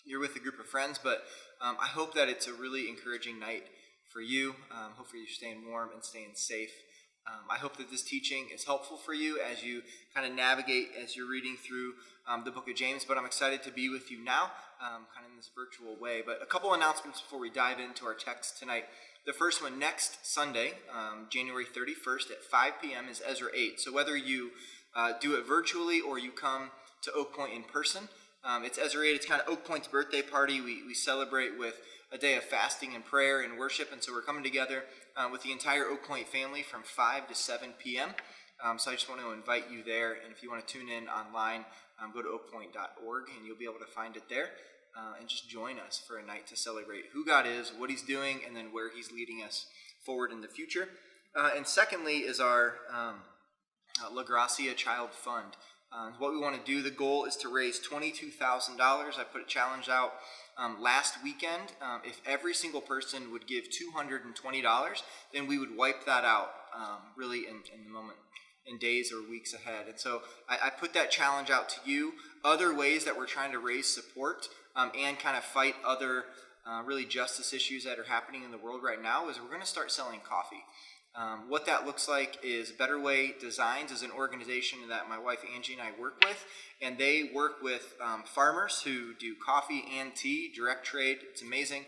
you're with a group of friends, but I hope that it's a really encouraging night for you. Hopefully you're staying warm and staying safe. I hope that this teaching is helpful for you as you kind of navigate as you're reading through the book of James, but I'm excited to be with you now, kind of in this virtual way. But a couple announcements before we dive into our text tonight. The first one, next Sunday, January 31st at 5 p.m. is Ezra 8. So whether you do it virtually or you come to Oak Point in person, it's Ezra 8. It's kind of Oak Point's birthday party. We celebrate with a day of fasting and prayer and worship, and so we're coming together with the entire Oak Point family from 5 to 7 p.m. So I just want to invite you there, and if you want to tune in online, go to oakpoint.org, and you'll be able to find it there, and just join us for a night to celebrate who God is, what He's doing, and then where He's leading us forward in the future. And secondly is our La Gracia Child Fund. What we want to do, the goal is to raise $22,000. I put a challenge out last weekend. If every single person would give $220, then we would wipe that out really in the moment, in days or weeks ahead. And so I put that challenge out to you. Other ways that we're trying to raise support and kind of fight other really justice issues that are happening in the world right now is we're going to start selling coffee. What that looks like is Better Way Designs is an organization that my wife Angie and I work with, and they work with farmers who do coffee and tea, direct trade. It's amazing.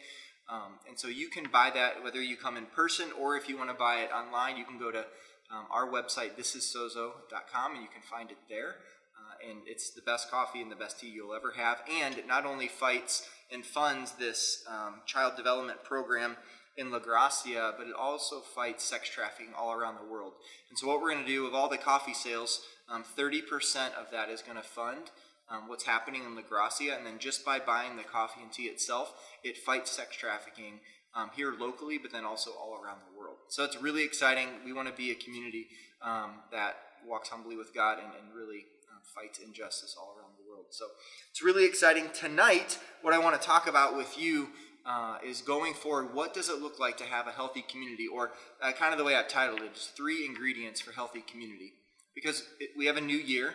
And so you can buy that whether you come in person or if you want to buy it online, you can go to our website, thisissozo.com, and you can find it there. And it's the best coffee and the best tea you'll ever have. And it not only fights and funds this child development program in La Gracia, but it also fights sex trafficking all around the world. And so what we're going to do with all the coffee sales, 30% of that is going to fund what's happening in La Gracia, and then just by buying the coffee and tea itself, it fights sex trafficking here locally, but then also all around the world. So it's really exciting. We want to be a community that walks humbly with God and really fights injustice all around the world. So it's really exciting. Tonight, what I want to talk about with you is going forward, what does it look like to have a healthy community? Or kind of the way I've titled it, just 3 ingredients for healthy community. Because we have a new year.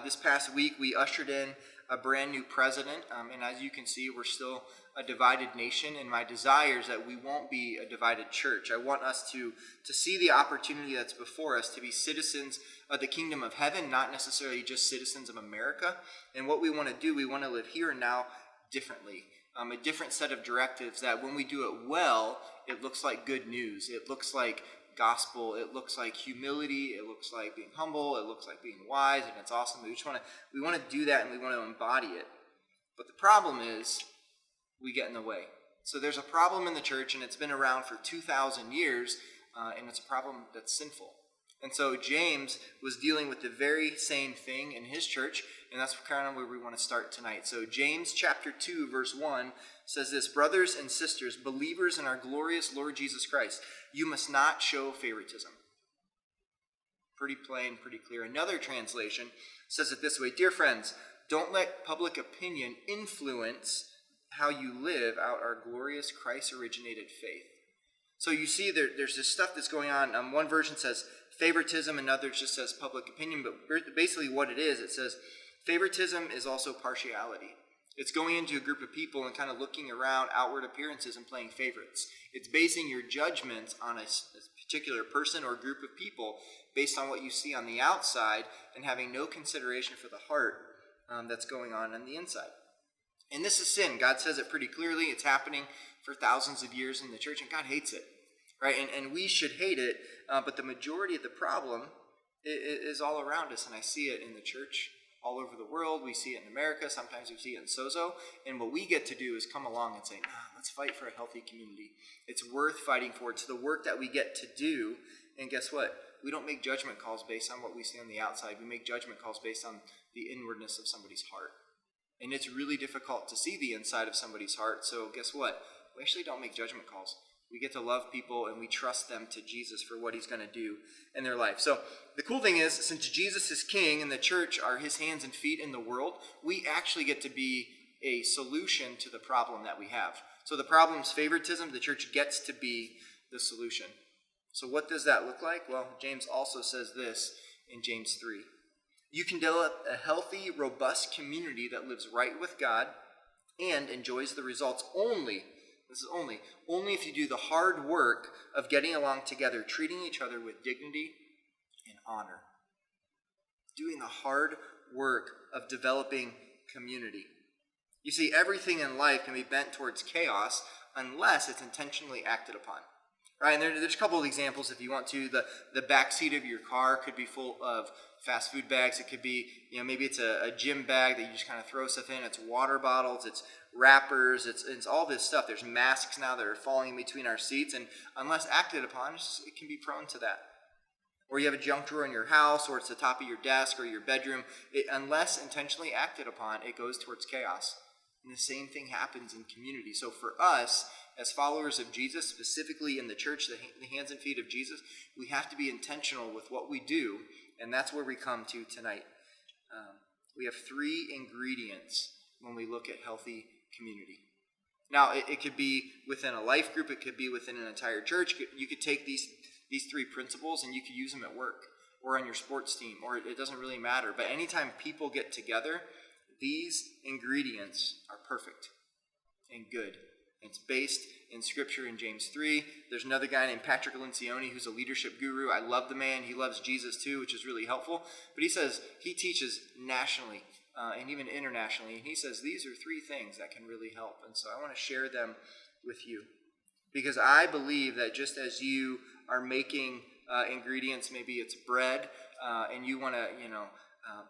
This past week, we ushered in a brand new president. And as you can see, we're still a divided nation. And my desire is that we won't be a divided church. I want us to see the opportunity that's before us to be citizens of the kingdom of heaven, not necessarily just citizens of America. And what we want to do, we want to live here and now differently. A different set of directives that when we do it well, it looks like good news. It looks like gospel. It looks like humility. It looks like being humble. It looks like being wise, and it's awesome. We want to do that, and we want to embody it. But the problem is we get in the way. So there's a problem in the church, and it's been around for 2,000 years, and it's a problem that's sinful. And so James was dealing with the very same thing in his church, and that's kind of where we want to start tonight. So James chapter 2, verse 1 says this: Brothers and sisters, believers in our glorious Lord Jesus Christ, you must not show favoritism. Pretty plain, pretty clear. Another translation says it this way: Dear friends, don't let public opinion influence how you live out our glorious Christ-originated faith. So you see there's this stuff that's going on. One version says favoritism, another just says public opinion, but basically what it says favoritism is also partiality. It's going into a group of people and kind of looking around outward appearances and playing favorites. It's basing your judgments on a particular person or group of people based on what you see on the outside and having no consideration for the heart that's going on the inside. And this is sin. God says it pretty clearly. It's happening for thousands of years in the church, and God hates it. Right? And we should hate it, but the majority of the problem is all around us, and I see it in the church all over the world. We see it in America. Sometimes we see it in Sozo. And what we get to do is come along and say, let's fight for a healthy community. It's worth fighting for. It's the work that we get to do. And guess what? We don't make judgment calls based on what we see on the outside. We make judgment calls based on the inwardness of somebody's heart. And it's really difficult to see the inside of somebody's heart. So guess what? We actually don't make judgment calls. We get to love people and we trust them to Jesus for what he's going to do in their life. So the cool thing is, since Jesus is king and the church are his hands and feet in the world, we actually get to be a solution to the problem that we have. So the problem is favoritism. The church gets to be the solution. So what does that look like? Well, James also says this in James 3. You can develop a healthy, robust community that lives right with God and enjoys the results only, this is only if you do the hard work of getting along together, treating each other with dignity and honor. Doing the hard work of developing community. You see, everything in life can be bent towards chaos unless it's intentionally acted upon. Right? And there's a couple of examples if you want to. The back seat of your car could be full of fast food bags. It could be, maybe it's a gym bag that you just kind of throw stuff in. It's water bottles, it's wrappers, it's all this stuff. There's masks now that are falling in between our seats, and unless acted upon, it can be prone to that. Or you have a junk drawer in your house, or it's the top of your desk or your bedroom. Unless intentionally acted upon, it goes towards chaos. And the same thing happens in community. So for us, as followers of Jesus, specifically in the church, the hands and feet of Jesus, we have to be intentional with what we do, and that's where we come to tonight. We have 3 ingredients when we look at healthy community. Now, it could be within a life group, it could be within an entire church. You could take these 3 principles and you could use them at work or on your sports team, or it doesn't really matter. But anytime people get together, these ingredients are perfect and good. It's based in Scripture in James 3. There's another guy named Patrick Lencioni who's a leadership guru. I love the man. He loves Jesus too, which is really helpful. But he says he teaches nationally and even internationally. And he says these are 3 things that can really help. And so I want to share them with you. Because I believe that just as you are making ingredients, maybe it's bread, and you want to,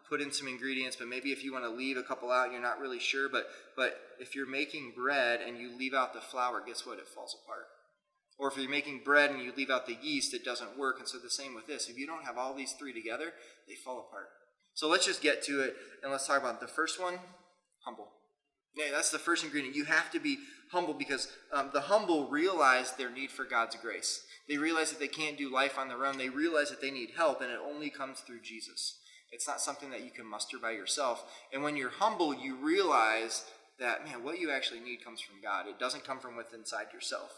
put in some ingredients, but maybe if you want to leave a couple out, you're not really sure. But if you're making bread and you leave out the flour, guess what? It falls apart. Or if you're making bread and you leave out the yeast, it doesn't work. And so the same with this. If you don't have all these 3 together, they fall apart. So let's just get to it, and let's talk about the first one, humble. Yeah, that's the first ingredient. You have to be humble because the humble realize their need for God's grace. They realize that they can't do life on their own. They realize that they need help, and it only comes through Jesus. It's not something that you can muster by yourself. And when you're humble, you realize that, what you actually need comes from God. It doesn't come from within inside yourself.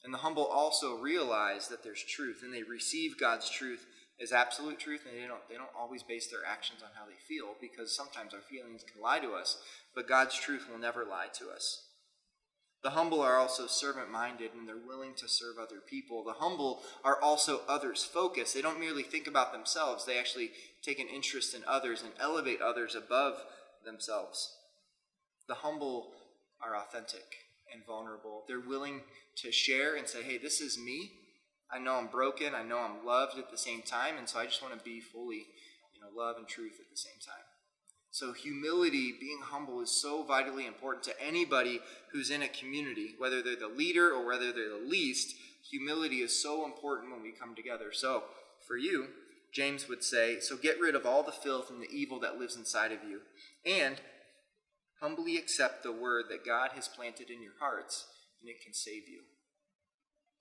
And the humble also realize that there's truth, and they receive God's truth as absolute truth, and they don't always base their actions on how they feel, because sometimes our feelings can lie to us, but God's truth will never lie to us. The humble are also servant-minded, and they're willing to serve other people. The humble are also others-focused. They don't merely think about themselves. They actually take an interest in others and elevate others above themselves. The humble are authentic and vulnerable. They're willing to share and say, hey, this is me. I know I'm broken. I know I'm loved at the same time, and so I just want to be fully, love and truth at the same time. So humility, being humble, is so vitally important to anybody who's in a community, whether they're the leader or whether they're the least. Humility is so important when we come together. So for you, James would say, so get rid of all the filth and the evil that lives inside of you, and humbly accept the word that God has planted in your hearts, and it can save you.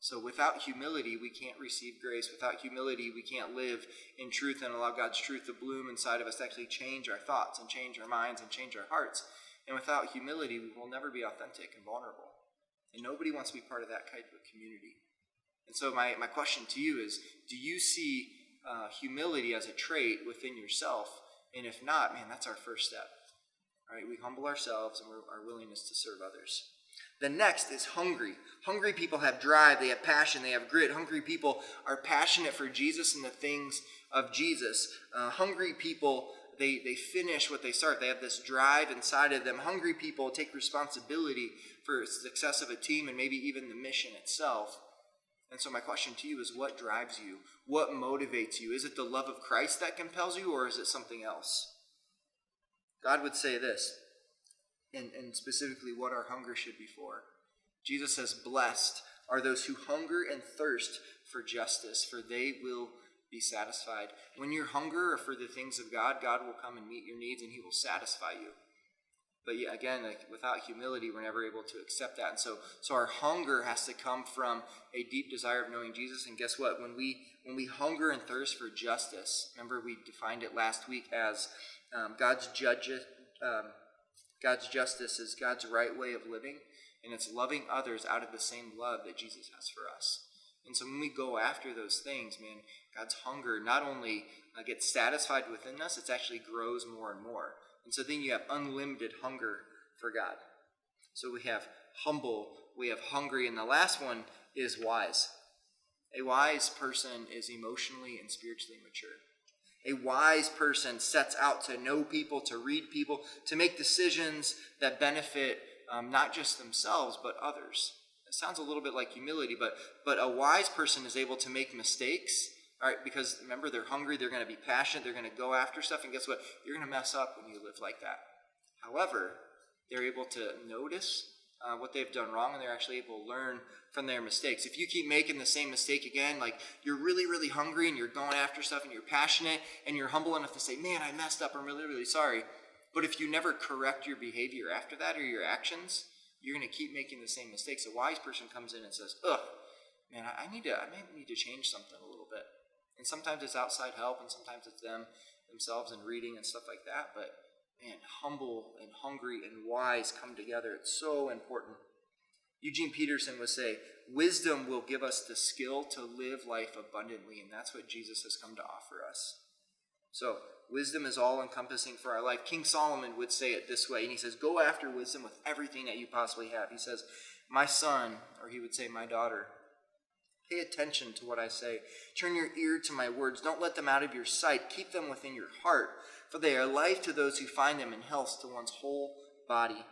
So without humility, we can't receive grace. Without humility, we can't live in truth and allow God's truth to bloom inside of us, to actually change our thoughts and change our minds and change our hearts. And without humility, we will never be authentic and vulnerable. And nobody wants to be part of that kind of community. And so my question to you is, do you see humility as a trait within yourself? And if not, that's our first step. All right, we humble ourselves and our willingness to serve others. The next is hungry. Hungry people have drive, they have passion, they have grit. Hungry people are passionate for Jesus and the things of Jesus. Hungry people, they finish what they start. They have this drive inside of them. Hungry people take responsibility for the success of a team and maybe even the mission itself. And so my question to you is, what drives you? What motivates you? Is it the love of Christ that compels you, or is it something else? God would say this, and specifically what our hunger should be for. Jesus says, blessed are those who hunger and thirst for justice, for they will be satisfied. When you hunger for the things of God, God will come and meet your needs, and he will satisfy you. But yeah, again, without humility, we're never able to accept that. And so our hunger has to come from a deep desire of knowing Jesus. And guess what? When we hunger and thirst for justice, remember we defined it last week as God's justice is God's right way of living, and it's loving others out of the same love that Jesus has for us. And so when we go after those things, God's hunger not only gets satisfied within us, it actually grows more and more. And so then you have unlimited hunger for God. So we have humble, we have hungry, and the last one is wise. A wise person is emotionally and spiritually mature. A wise person sets out to know people, to read people, to make decisions that benefit not just themselves, but others. It sounds a little bit like humility, but a wise person is able to make mistakes, all right, because remember, they're hungry, they're going to be passionate, they're going to go after stuff, and guess what? You're going to mess up when you live like that. However, they're able to notice what they've done wrong, and they're actually able to learn from their mistakes. If you keep making the same mistake again, like you're really, really hungry and you're going after stuff and you're passionate and you're humble enough to say, man, I messed up, I'm really, really sorry. But if you never correct your behavior after that or your actions, you're going to keep making the same mistakes. A wise person comes in and says, ugh, man, I may need to change something a little bit. And sometimes it's outside help, and sometimes it's themselves and reading and stuff like that. But man, humble and hungry and wise come together. It's so important. Eugene Peterson would say, wisdom will give us the skill to live life abundantly, and that's what Jesus has come to offer us. So, wisdom is all-encompassing for our life. King Solomon would say it this way, and he says, go after wisdom with everything that you possibly have. He says, my son, or he would say, my daughter, pay attention to what I say. Turn your ear to my words. Don't let them out of your sight. Keep them within your heart, for they are life to those who find them and health to one's whole body.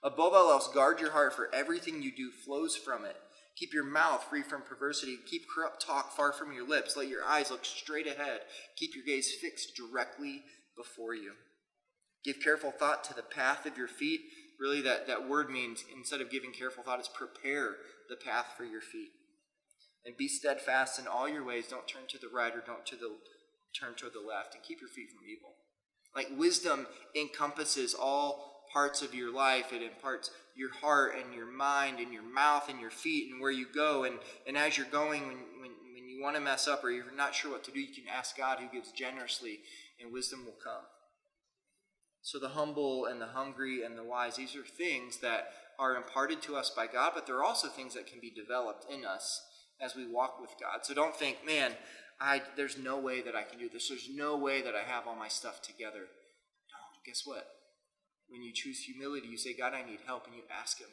Above all else, guard your heart, for everything you do flows from it. Keep your mouth free from perversity. Keep corrupt talk far from your lips. Let your eyes look straight ahead. Keep your gaze fixed directly before you. Give careful thought to the path of your feet. Really, that word means, instead of giving careful thought, it's prepare the path for your feet. And be steadfast in all your ways. Don't turn to the right or don't turn to the left. And keep your feet from evil. Like, wisdom encompasses all parts of your life. It imparts your heart and your mind and your mouth and your feet and where you go. And as you're going, when you want to mess up or you're not sure what to do, you can ask God, who gives generously, and wisdom will come. So the humble and the hungry and the wise, these are things that are imparted to us by God, but they're also things that can be developed in us as we walk with God. So don't think, man, there's no way that I can do this. There's no way that I have all my stuff together. No, guess what? When you choose humility, you say, God, I need help, and you ask him.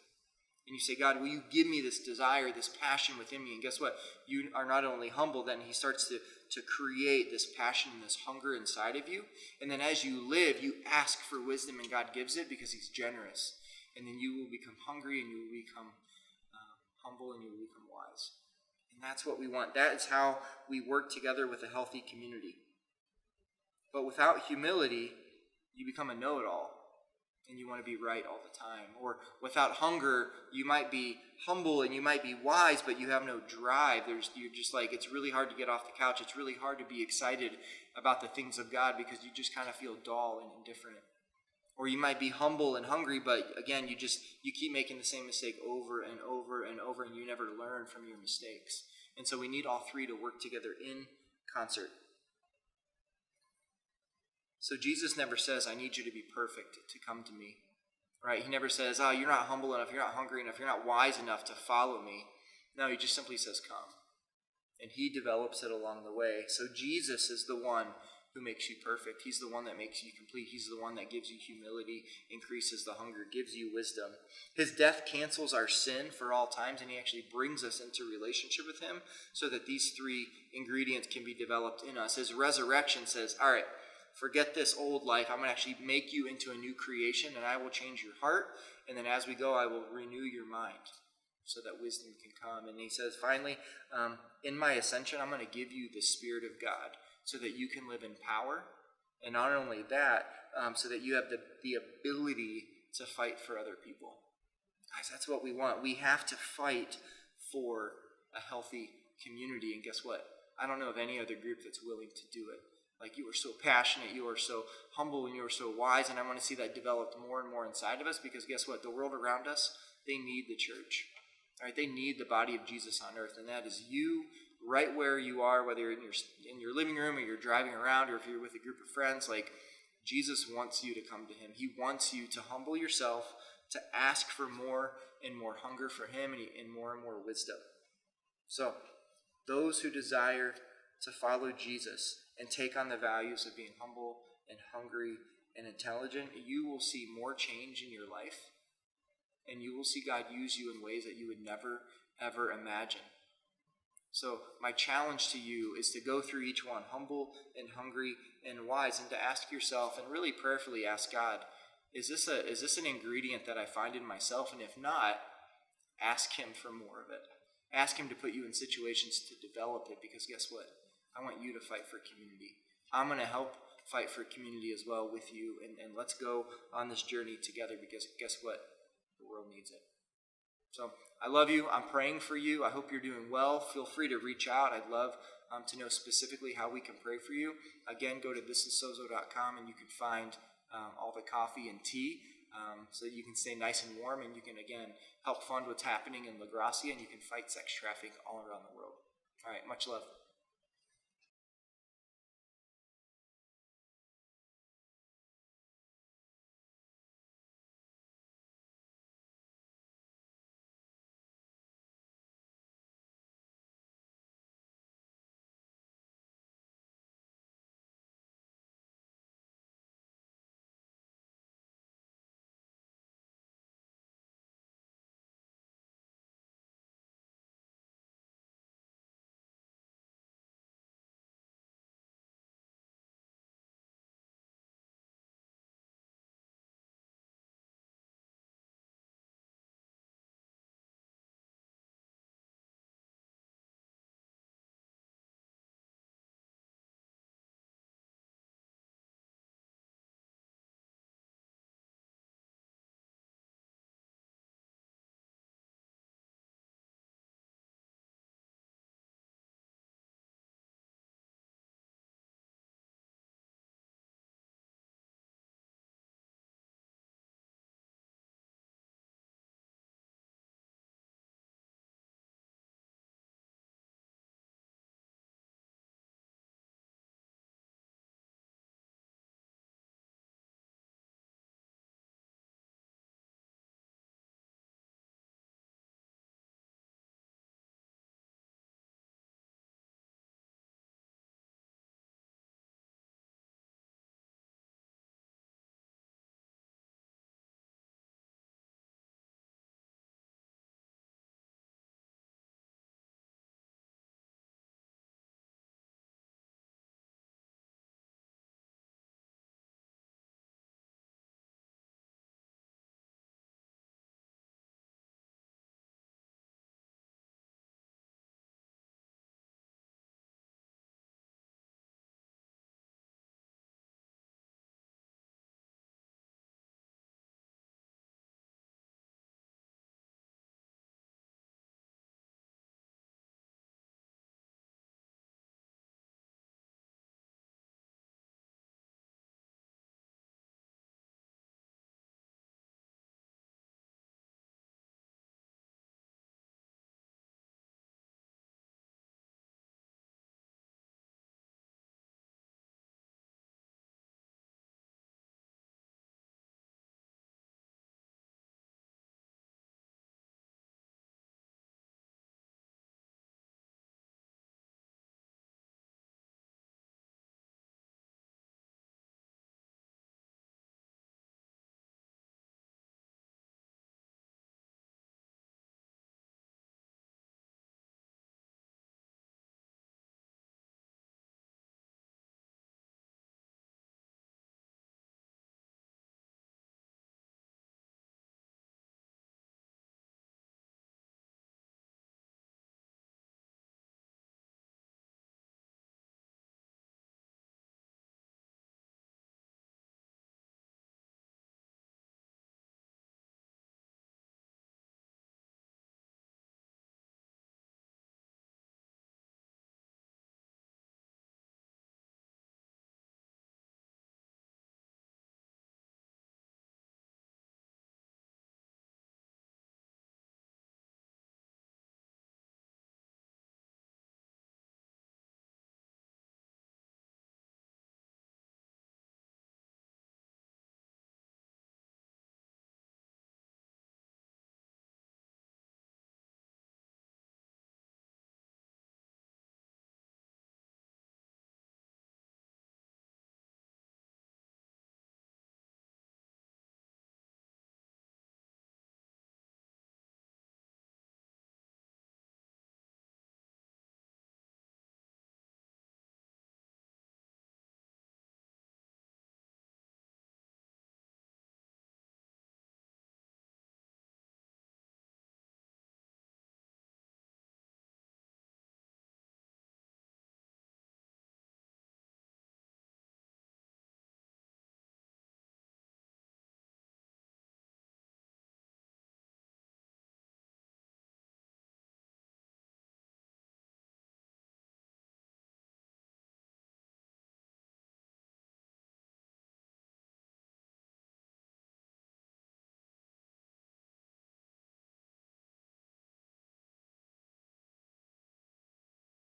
And you say, God, will you give me this desire, this passion within me? And guess what? You are not only humble, then he starts to create this passion and this hunger inside of you. And then as you live, you ask for wisdom, and God gives it because he's generous. And then you will become hungry, and you will become humble, and you will become wise. And that's what we want. That is how we work together with a healthy community. But without humility, you become a know-it-all. And you want to be right all the time. Or without hunger, you might be humble and you might be wise, but you have no drive. You're just like, it's really hard to get off the couch. It's really hard to be excited about the things of God because you just kind of feel dull and indifferent. Or you might be humble and hungry, but again, you keep making the same mistake over and over and over, and you never learn from your mistakes. And so we need all three to work together in concert. So Jesus never says, I need you to be perfect to come to me, right? He never says, oh, you're not humble enough, you're not hungry enough, you're not wise enough to follow me. No, he just simply says, come. And he develops it along the way. So Jesus is the one who makes you perfect. He's the one that makes you complete. He's the one that gives you humility, increases the hunger, gives you wisdom. His death cancels our sin for all times, and he actually brings us into relationship with him so that these three ingredients can be developed in us. His resurrection says, all right, forget this old life. I'm going to actually make you into a new creation, and I will change your heart. And then as we go, I will renew your mind so that wisdom can come. And he says, finally, in my ascension, I'm going to give you the Spirit of God so that you can live in power. And not only that, so that you have the ability to fight for other people. Guys, that's what we want. We have to fight for a healthy community. And guess what? I don't know of any other group that's willing to do it. Like, you are so passionate, you are so humble, and you are so wise, and I want to see that developed more and more inside of us, because guess what? The world around us, they need the church. All right, they need the body of Jesus on earth, and that is you right where you are, whether you're in your living room or you're driving around or if you're with a group of friends. Like, Jesus wants you to come to him. He wants you to humble yourself, to ask for more and more hunger for him and more wisdom. So, those who desire to follow Jesus and take on the values of being humble and hungry and intelligent, you will see more change in your life, and you will see God use you in ways that you would never, ever imagine. So my challenge to you is to go through each one, humble and hungry and wise, and to ask yourself and really prayerfully ask God, is this an ingredient that I find in myself? And if not, ask him for more of it. Ask him to put you in situations to develop it, because guess what? I want you to fight for community. I'm going to help fight for community as well with you, and let's go on this journey together, because guess what? The world needs it. So I love you. I'm praying for you. I hope you're doing well. Feel free to reach out. I'd love to know specifically how we can pray for you. Again, go to thisissozo.com and you can find all the coffee and tea so that you can stay nice and warm, and you can, again, help fund what's happening in La Gracia, and you can fight sex trafficking all around the world. All right, much love.